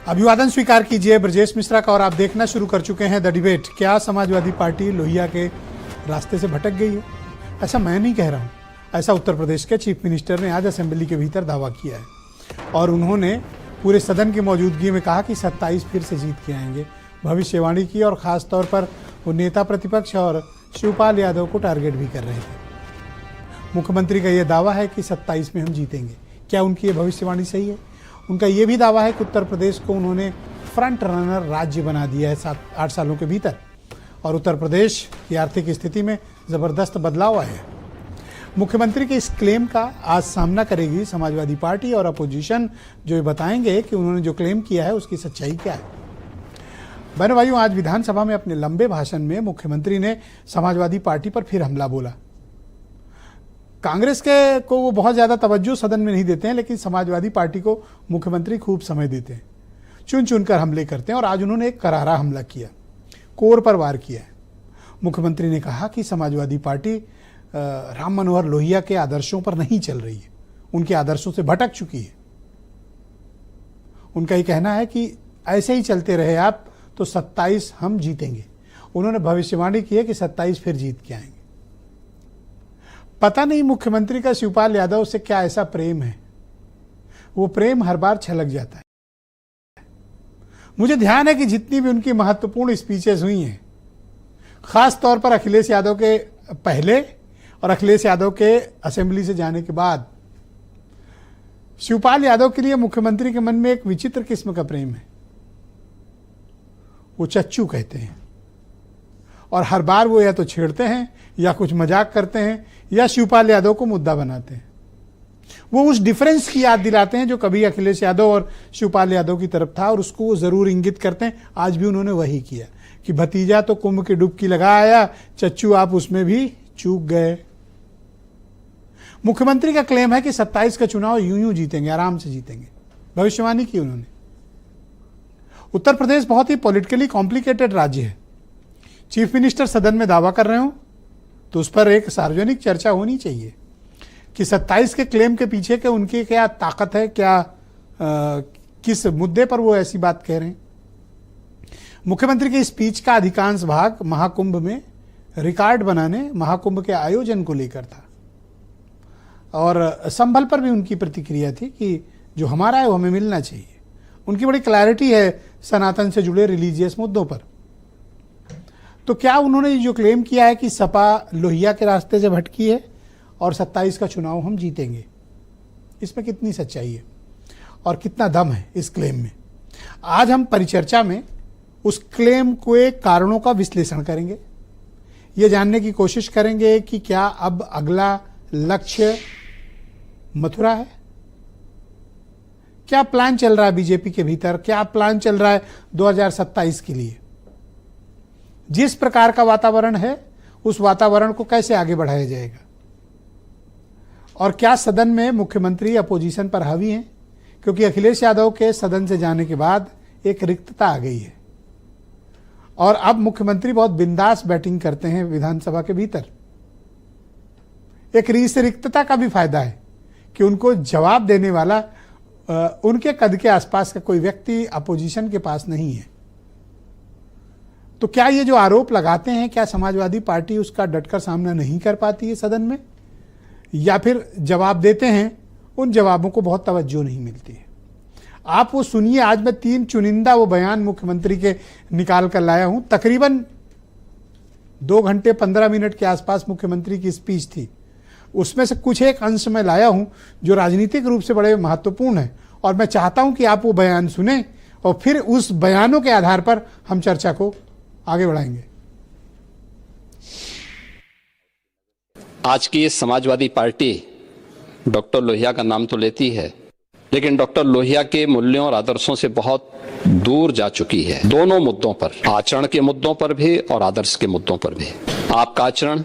अभिवादन स्वीकार कीजिए ब्रजेश मिश्रा का। और आप देखना शुरू कर चुके हैं द डिबेट। क्या समाजवादी पार्टी लोहिया के रास्ते से भटक गई है? ऐसा मैं नहीं कह रहा हूँ, ऐसा उत्तर प्रदेश के चीफ मिनिस्टर ने आज असेंबली के भीतर दावा किया है और उन्होंने पूरे सदन की मौजूदगी में कहा कि 27 फिर से जीत के आएंगे। भविष्यवाणी की और ख़ास तौर पर वो नेता प्रतिपक्ष और शिवपाल यादव को टारगेट भी कर रहे थे। मुख्यमंत्री का ये दावा है कि 27 में हम जीतेंगे। क्या उनकी ये भविष्यवाणी सही है? उनका ये भी दावा है कि उत्तर प्रदेश को उन्होंने फ्रंट रनर राज्य बना दिया है 7-8 सालों के भीतर और उत्तर प्रदेश की आर्थिक स्थिति में ज़बरदस्त बदलाव आया है। मुख्यमंत्री के इस क्लेम का आज सामना करेगी समाजवादी पार्टी और अपोजिशन, जो ये बताएंगे कि उन्होंने जो क्लेम किया है उसकी सच्चाई क्या है। बहनों भाइयों, आज विधानसभा में अपने लंबे भाषण में मुख्यमंत्री ने समाजवादी पार्टी पर फिर हमला बोला। कांग्रेस के को वो बहुत ज़्यादा तवज्जो सदन में नहीं देते हैं, लेकिन समाजवादी पार्टी को मुख्यमंत्री खूब समय देते हैं, चुन चुनकर हमले करते हैं और आज उन्होंने एक करारा हमला किया, कोर पर वार किया है। मुख्यमंत्री ने कहा कि समाजवादी पार्टी राम मनोहर लोहिया के आदर्शों पर नहीं चल रही है, उनके आदर्शों से भटक चुकी है। उनका ये कहना है कि ऐसे ही चलते रहे आप तो 27 हम जीतेंगे। उन्होंने भविष्यवाणी की है कि 27 फिर जीत के आएंगे। पता नहीं मुख्यमंत्री का शिवपाल यादव से क्या ऐसा प्रेम है, वो प्रेम हर बार छलक जाता है। मुझे ध्यान है कि जितनी भी उनकी महत्वपूर्ण स्पीचेस हुई हैं, खास तौर पर अखिलेश यादव के पहले और अखिलेश यादव के असेंबली से जाने के बाद, शिवपाल यादव के लिए मुख्यमंत्री के मन में एक विचित्र किस्म का प्रेम है। वो चच्चू कहते हैं और हर बार वो या तो छेड़ते हैं या कुछ मजाक करते हैं या शिवपाल यादव को मुद्दा बनाते हैं। वो उस डिफरेंस की याद दिलाते हैं जो कभी अखिलेश यादव और शिवपाल यादव की तरफ था और उसको वो जरूर इंगित करते हैं। आज भी उन्होंने वही किया कि भतीजा तो कुंभ की डुबकी लगा आया, चच्चू आप उसमें भी चूक गए। मुख्यमंत्री का क्लेम है कि 27 का चुनाव यूं जीतेंगे, आराम से जीतेंगे। भविष्यवाणी की उन्होंने। उत्तर प्रदेश बहुत ही पॉलिटिकली कॉम्प्लिकेटेड राज्य है। चीफ मिनिस्टर सदन में दावा कर रहे हो तो उस पर एक सार्वजनिक चर्चा होनी चाहिए कि 27 के क्लेम के पीछे के उनकी क्या ताकत है, किस मुद्दे पर वो ऐसी बात कह रहे हैं। मुख्यमंत्री की स्पीच का अधिकांश भाग महाकुंभ में रिकॉर्ड बनाने, महाकुंभ के आयोजन को लेकर था और संभल पर भी उनकी प्रतिक्रिया थी कि जो हमारा है वो हमें मिलना चाहिए। उनकी बड़ी क्लैरिटी है सनातन से जुड़े रिलीजियस मुद्दों पर। तो क्या उन्होंने जो क्लेम किया है कि सपा लोहिया के रास्ते से भटकी है और 27 का चुनाव हम जीतेंगे, इसमें कितनी सच्चाई है और कितना दम है इस क्लेम में? आज हम परिचर्चा में उस क्लेम के कारणों का विश्लेषण करेंगे, ये जानने की कोशिश करेंगे कि क्या अब अगला लक्ष्य मथुरा है? क्या प्लान चल रहा है बीजेपी के भीतर? क्या प्लान चल रहा है 2027 के लिए? जिस प्रकार का वातावरण है उस वातावरण को कैसे आगे बढ़ाया जाएगा? और क्या सदन में मुख्यमंत्री अपोजिशन पर हावी हैं? क्योंकि अखिलेश यादव के सदन से जाने के बाद एक रिक्तता आ गई है और अब मुख्यमंत्री बहुत बिंदास बैटिंग करते हैं विधानसभा के भीतर। एक रिक्तता का भी फायदा है कि उनको जवाब देने वाला उनके कद के आसपास का कोई व्यक्ति अपोजिशन के पास नहीं है। तो क्या ये जो आरोप लगाते हैं, क्या समाजवादी पार्टी उसका डटकर सामना नहीं कर पाती है सदन में, या फिर जवाब देते हैं उन जवाबों को बहुत तवज्जो नहीं मिलती है? आप वो सुनिए। आज मैं 3 चुनिंदा वो बयान मुख्यमंत्री के निकाल कर लाया हूं। तकरीबन 2 घंटे 15 मिनट के आसपास मुख्यमंत्री की स्पीच थी। उसमें से कुछ एक अंश में लाया हूं जो राजनीतिक रूप से बड़े महत्वपूर्ण है और मैं चाहता हूं कि आप वो बयान सुने और फिर उस बयानों के आधार पर हम चर्चा को आगे बढ़ाएंगे। आज की ये समाजवादी पार्टी डॉक्टर लोहिया का नाम तो लेती है, लेकिन डॉक्टर लोहिया के मूल्यों और आदर्शों से बहुत दूर जा चुकी है। दोनों मुद्दों पर, आचरण के मुद्दों पर भी और आदर्श के मुद्दों पर भी। आपका आचरण,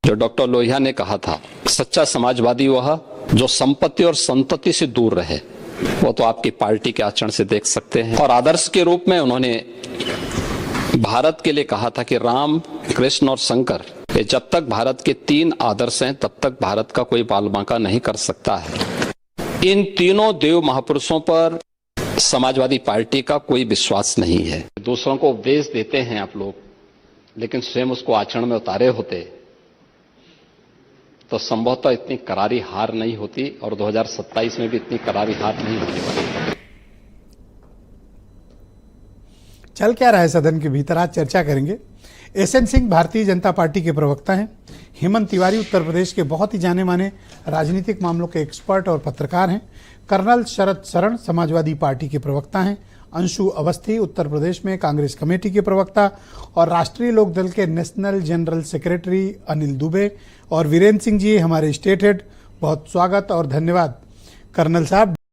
जो डॉक्टर लोहिया ने कहा था, सच्चा समाजवादी वह जो संपत्ति और संतति से दूर रहे, वो तो आपकी पार्टी के आचरण से देख सकते हैं। और आदर्श के रूप में उन्होंने भारत के लिए कहा था कि राम, कृष्ण और शंकर, ये जब तक भारत के 3 आदर्श हैं तब तक भारत का कोई बाल बांका नहीं कर सकता है। इन तीनों देव महापुरुषों पर समाजवादी पार्टी का कोई विश्वास नहीं है। दूसरों को उपदेश देते हैं आप लोग, लेकिन स्वयं उसको आचरण में उतारे होते तो संभवतः इतनी करारी हार नहीं होती और 2027 में भी इतनी करारी हार नहीं होने वाली। चल क्या रहा है सदन के भीतर, आज चर्चा करेंगे। एसएन सिंह भारतीय जनता पार्टी के प्रवक्ता हैं। हेमंत तिवारी उत्तर प्रदेश के बहुत ही जाने माने राजनीतिक मामलों के एक्सपर्ट और पत्रकार हैं। कर्नल शरद शरण समाजवादी पार्टी के प्रवक्ता हैं। अंशु अवस्थी उत्तर प्रदेश में कांग्रेस कमेटी के प्रवक्ता और राष्ट्रीय लोकदल के national general secretary Anil Dubey और वीरेंद्र सिंह जी हमारे स्टेट हेड। बहुत स्वागत और धन्यवाद कर्नल साहब।